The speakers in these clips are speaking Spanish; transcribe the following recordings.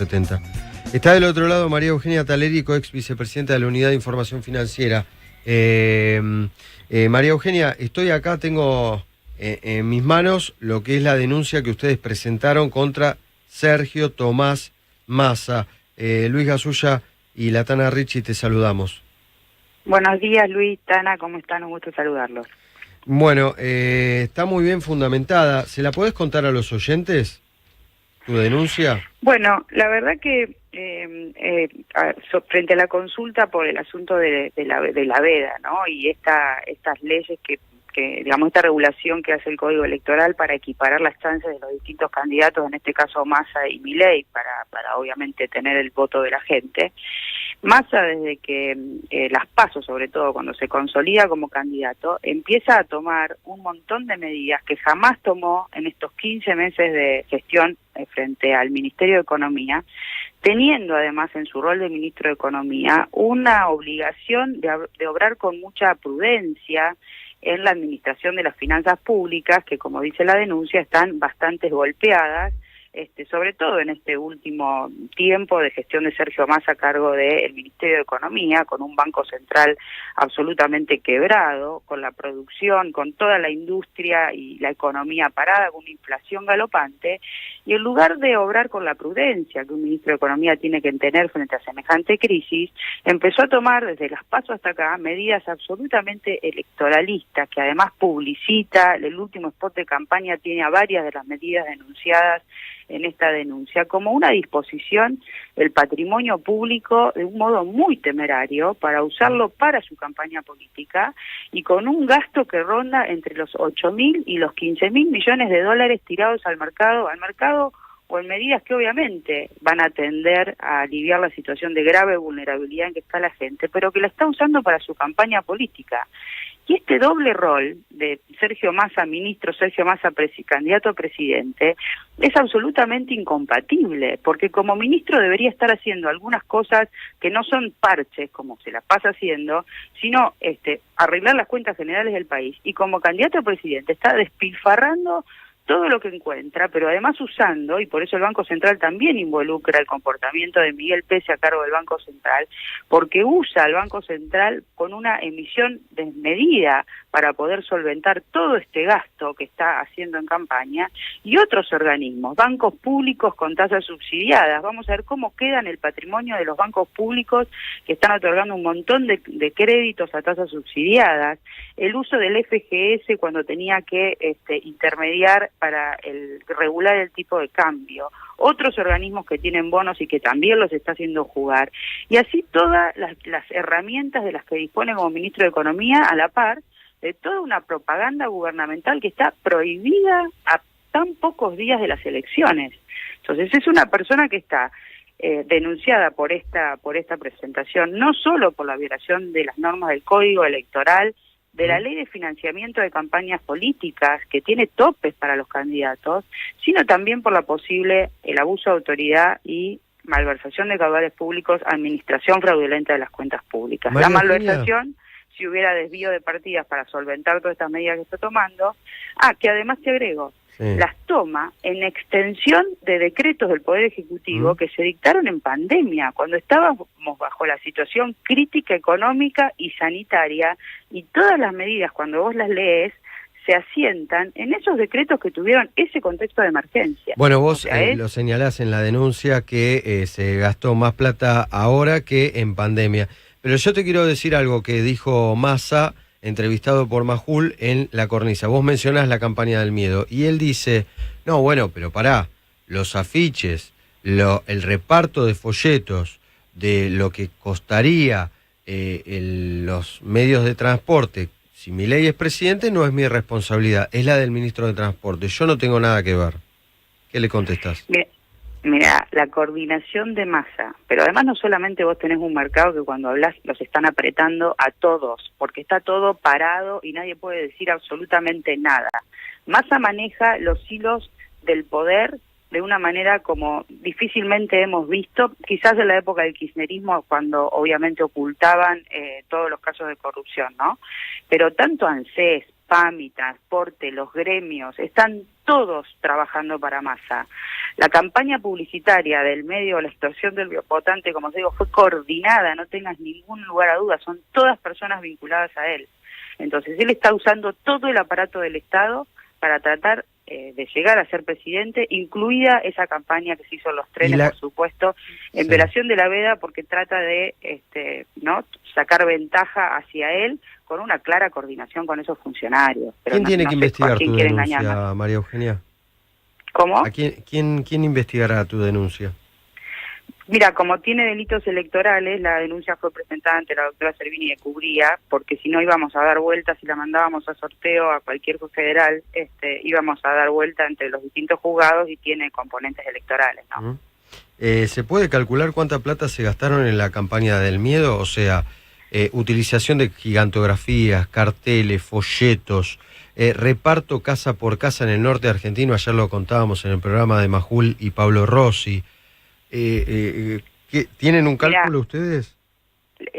170. Está del otro lado María Eugenia Talerico, ex vicepresidenta de la Unidad de Información Financiera. María Eugenia, estoy acá, tengo en mis manos lo que es la denuncia que ustedes presentaron contra Sergio Tomás Massa. Luis Gasulla y Latana Ricci, te saludamos. Buenos días, Luis, Tana, ¿cómo están? Un gusto saludarlos. Bueno, está muy bien fundamentada. ¿Se la podés contar a los oyentes, tu denuncia? Bueno, la verdad que frente a la consulta por el asunto de la veda, ¿no? Y estas leyes que digamos, esta regulación que hace el Código Electoral para equiparar las chances de los distintos candidatos, en este caso Massa y Milei, para obviamente tener el voto de la gente. Massa, desde que las PASO, sobre todo cuando se consolida como candidato, empieza a tomar un montón de medidas que jamás tomó en estos 15 meses de gestión frente al Ministerio de Economía, teniendo además en su rol de ministro de Economía una obligación de obrar con mucha prudencia en la administración de las finanzas públicas, que como dice la denuncia están bastante golpeadas, sobre todo en este último tiempo de gestión de Sergio Massa a cargo del Ministerio de Economía, con un banco central absolutamente quebrado, con la producción, con toda la industria y la economía parada, con una inflación galopante, y en lugar de obrar con la prudencia que un ministro de Economía tiene que tener frente a semejante crisis, empezó a tomar desde las PASO hasta acá medidas absolutamente electoralistas, que además publicita. El último spot de campaña tiene a varias de las medidas denunciadas en esta denuncia, como una disposición del patrimonio público de un modo muy temerario para usarlo para su campaña política y con un gasto que ronda entre los 8.000 y los 15.000 millones de dólares tirados al mercado o en medidas que obviamente van a tender a aliviar la situación de grave vulnerabilidad en que está la gente, pero que la está usando para su campaña política. Y este doble rol de Sergio Massa ministro, Sergio Massa candidato a presidente, es absolutamente incompatible, porque como ministro debería estar haciendo algunas cosas que no son parches, como se las pasa haciendo, sino arreglar las cuentas generales del país. Y como candidato a presidente está despilfarrando todo lo que encuentra, pero además usando, y por eso el Banco Central también involucra el comportamiento de Miguel Pese a cargo del Banco Central, porque usa al Banco Central con una emisión desmedida para poder solventar todo este gasto que está haciendo en campaña, y otros organismos, bancos públicos con tasas subsidiadas. Vamos a ver cómo queda en el patrimonio de los bancos públicos que están otorgando un montón de créditos a tasas subsidiadas, el uso del FGS cuando tenía que intermediar para regular el tipo de cambio, otros organismos que tienen bonos y que también los está haciendo jugar, y así todas las herramientas de las que dispone como ministro de Economía, a la par de toda una propaganda gubernamental que está prohibida a tan pocos días de las elecciones. Entonces es una persona que está denunciada por esta presentación, no solo por la violación de las normas del Código Electoral, de la Ley de Financiamiento de Campañas Políticas, que tiene topes para los candidatos, sino también por el abuso de autoridad y malversación de caudales públicos, administración fraudulenta de las cuentas públicas. María La malversación, si hubiera desvío de partidas para solventar todas estas medidas que está tomando, que además te agrego, las toma en extensión de decretos del Poder Ejecutivo que se dictaron en pandemia, cuando estábamos bajo la situación crítica económica y sanitaria, y todas las medidas, cuando vos las lees, se asientan en esos decretos que tuvieron ese contexto de emergencia. Bueno, vos lo señalás en la denuncia que se gastó más plata ahora que en pandemia. Pero yo te quiero decir algo que dijo Massa, entrevistado por Majul en La Cornisa. Vos mencionás la campaña del miedo y él dice, no, bueno, pero pará, los afiches, el reparto de folletos, de lo que costaría los medios de transporte, si Milei es presidente no es mi responsabilidad, es la del ministro de Transporte, yo no tengo nada que ver. ¿Qué le contestás? Mira, la coordinación de Massa, pero además no solamente vos tenés un mercado que cuando hablas los están apretando a todos, porque está todo parado y nadie puede decir absolutamente nada. Massa maneja los hilos del poder de una manera como difícilmente hemos visto, quizás en la época del kirchnerismo, cuando obviamente ocultaban todos los casos de corrupción, ¿no? Pero tanto ANSES, PAMI, Transporte, los gremios, están todos trabajando para Massa. La campaña publicitaria del medio, la extorsión del votante, como te digo, fue coordinada, no tengas ningún lugar a duda, son todas personas vinculadas a él. Entonces él está usando todo el aparato del Estado para tratar de llegar a ser presidente, incluida esa campaña que se hizo en los trenes, por supuesto, en violación de la veda, porque trata de no sacar ventaja hacia él con una clara coordinación con esos funcionarios. Pero ¿Quién tiene que investigar tu denuncia, engañarnos. María Eugenia? ¿Cómo? ¿A quién investigará tu denuncia? Mira, como tiene delitos electorales, la denuncia fue presentada ante la doctora Servini de Cubría, porque si no íbamos a dar vueltas, si la mandábamos a sorteo a cualquier juez federal, íbamos a dar vuelta entre los distintos juzgados y tiene componentes electorales, ¿no? ¿Se puede calcular cuánta plata se gastaron en la campaña del miedo? O sea, utilización de gigantografías, carteles, folletos, reparto casa por casa en el norte argentino, ayer lo contábamos en el programa de Majul y Pablo Rossi. ¿Tienen un cálculo ustedes?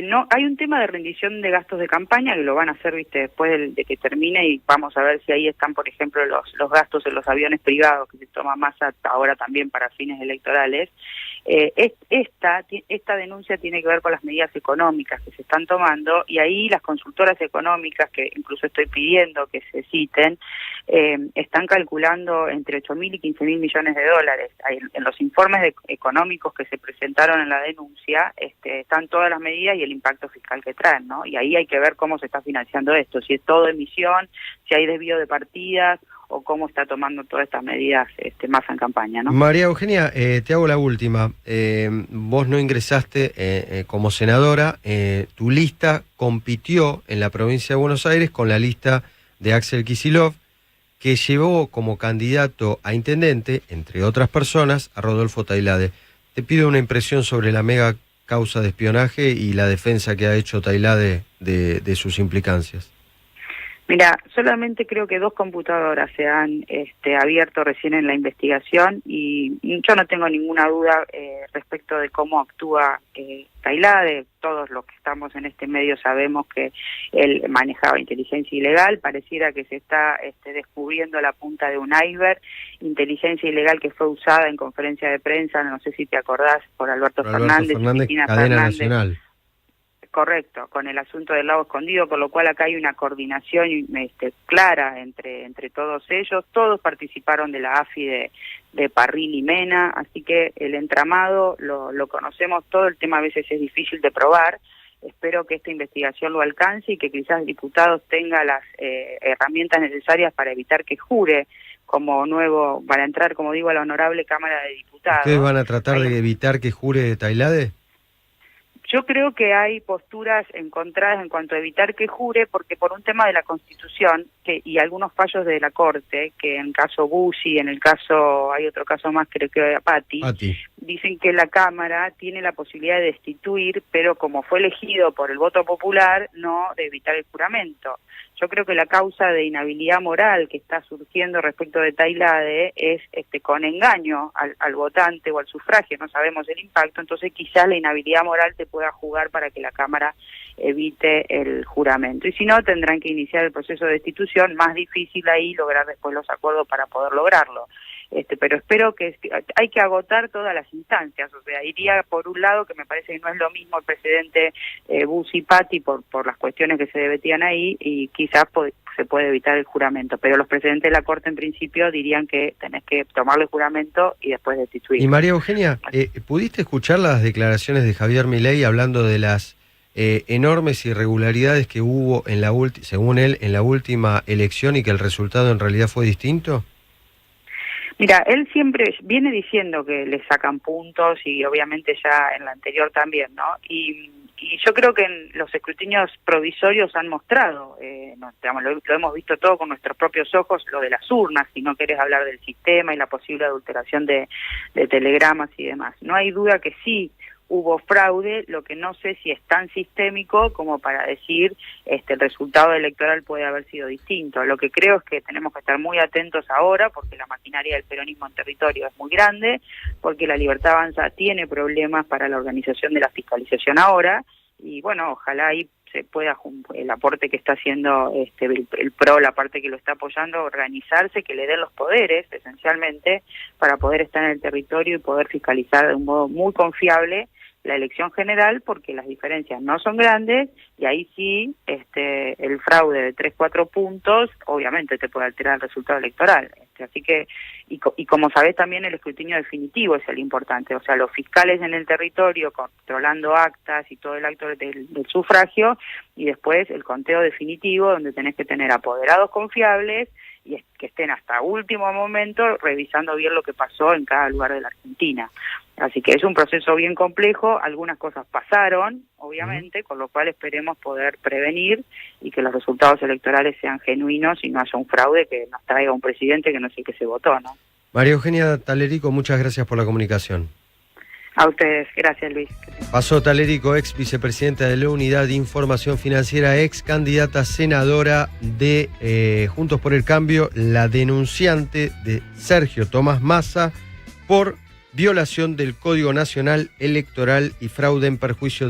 No, hay un tema de rendición de gastos de campaña que lo van a hacer, después de que termine, y vamos a ver si ahí están, por ejemplo, los gastos en los aviones privados que se toma Massa ahora también para fines electorales. Esta denuncia tiene que ver con las medidas económicas que se están tomando, y ahí las consultoras económicas, que incluso estoy pidiendo que se citen, están calculando entre 8.000 y 15.000 millones de dólares. En los informes económicos que se presentaron en la denuncia están todas las medidas y el impacto fiscal que traen, ¿no? Y ahí hay que ver cómo se está financiando esto, si es todo emisión, si hay desvío de partidas, o cómo está tomando todas estas medidas Massa en campaña, ¿no? María Eugenia, te hago la última. Vos no ingresaste como senadora, tu lista compitió en la provincia de Buenos Aires con la lista de Axel Kicillof, que llevó como candidato a intendente, entre otras personas, a Rodolfo Tailade. Te pido una impresión sobre la mega causa de espionaje y la defensa que ha hecho Tailade de sus implicancias. Mira, solamente creo que 2 computadoras se han abierto recién en la investigación, y yo no tengo ninguna duda respecto de cómo actúa Tailade. Todos los que estamos en este medio sabemos que él manejaba inteligencia ilegal. Pareciera que se está descubriendo la punta de un iceberg. Inteligencia ilegal que fue usada en conferencia de prensa, no sé si te acordás, por Alberto Fernández, Cadena Fernández. Nacional. Correcto, con el asunto del lago escondido, con lo cual acá hay una coordinación clara entre todos ellos. Todos participaron de la AFI de Parrín y Mena, así que el entramado lo conocemos todo. El tema a veces es difícil de probar. Espero que esta investigación lo alcance y que quizás el diputado tenga las herramientas necesarias para evitar que jure como nuevo, para entrar, como digo, a la honorable Cámara de Diputados. ¿Ustedes van a tratar de evitar que jure Tailade? Yo creo que hay posturas encontradas en cuanto a evitar que jure, porque por un tema de la Constitución y algunos fallos de la Corte, que en el caso Bussi, hay otro caso más, creo que Patti, dicen que la Cámara tiene la posibilidad de destituir, pero como fue elegido por el voto popular, no de evitar el juramento. Yo creo que la causa de inhabilidad moral que está surgiendo respecto de Tailade es con engaño al votante o al sufragio, no sabemos el impacto, entonces quizás la inhabilidad moral te pueda jugar para que la Cámara evite el juramento. Y si no, tendrán que iniciar el proceso de destitución, más difícil ahí lograr después los acuerdos para poder lograrlo. Pero espero que hay que agotar todas las instancias. O sea, iría por un lado, que me parece que no es lo mismo el presidente Bussi y Patti por las cuestiones que se debatían ahí, y quizás se puede evitar el juramento, pero los presidentes de la Corte en principio dirían que tenés que tomarle el juramento y después destituir. Y María Eugenia, ¿pudiste escuchar las declaraciones de Javier Milei hablando de las enormes irregularidades que hubo según él, en la última elección, y que el resultado en realidad fue distinto? Mira, él siempre viene diciendo que le sacan puntos, y obviamente ya en la anterior también, ¿no? Y yo creo que en los escrutinios provisorios han mostrado, lo hemos visto todo con nuestros propios ojos, lo de las urnas, si no querés hablar del sistema y la posible adulteración de telegramas y demás. No hay duda que sí hubo fraude, lo que no sé si es tan sistémico como para decir el resultado electoral puede haber sido distinto. Lo que creo es que tenemos que estar muy atentos ahora, porque la maquinaria del peronismo en territorio es muy grande, porque la Libertad Avanza tiene problemas para la organización de la fiscalización ahora, y bueno, ojalá ahí se pueda, el aporte que está haciendo el PRO, la parte que lo está apoyando, organizarse, que le den los poderes, esencialmente, para poder estar en el territorio y poder fiscalizar de un modo muy confiable la elección general, porque las diferencias no son grandes, y ahí sí el fraude de 3-4 puntos obviamente te puede alterar el resultado electoral. Así que, y como sabés también, el escrutinio definitivo es el importante, o sea, los fiscales en el territorio controlando actas y todo el acto del sufragio, y después el conteo definitivo, donde tenés que tener apoderados confiables y que estén hasta último momento revisando bien lo que pasó en cada lugar de la Argentina. Así que es un proceso bien complejo, algunas cosas pasaron, obviamente, con lo cual esperemos poder prevenir y que los resultados electorales sean genuinos y no haya un fraude que nos traiga un presidente que no sé qué se votó, ¿no? María Eugenia Talerico, muchas gracias por la comunicación. A ustedes, gracias Luis. Pasó Talerico, ex vicepresidenta de la Unidad de Información Financiera, ex candidata senadora de Juntos por el Cambio, la denunciante de Sergio Tomás Massa por violación del Código Nacional Electoral y fraude en perjuicio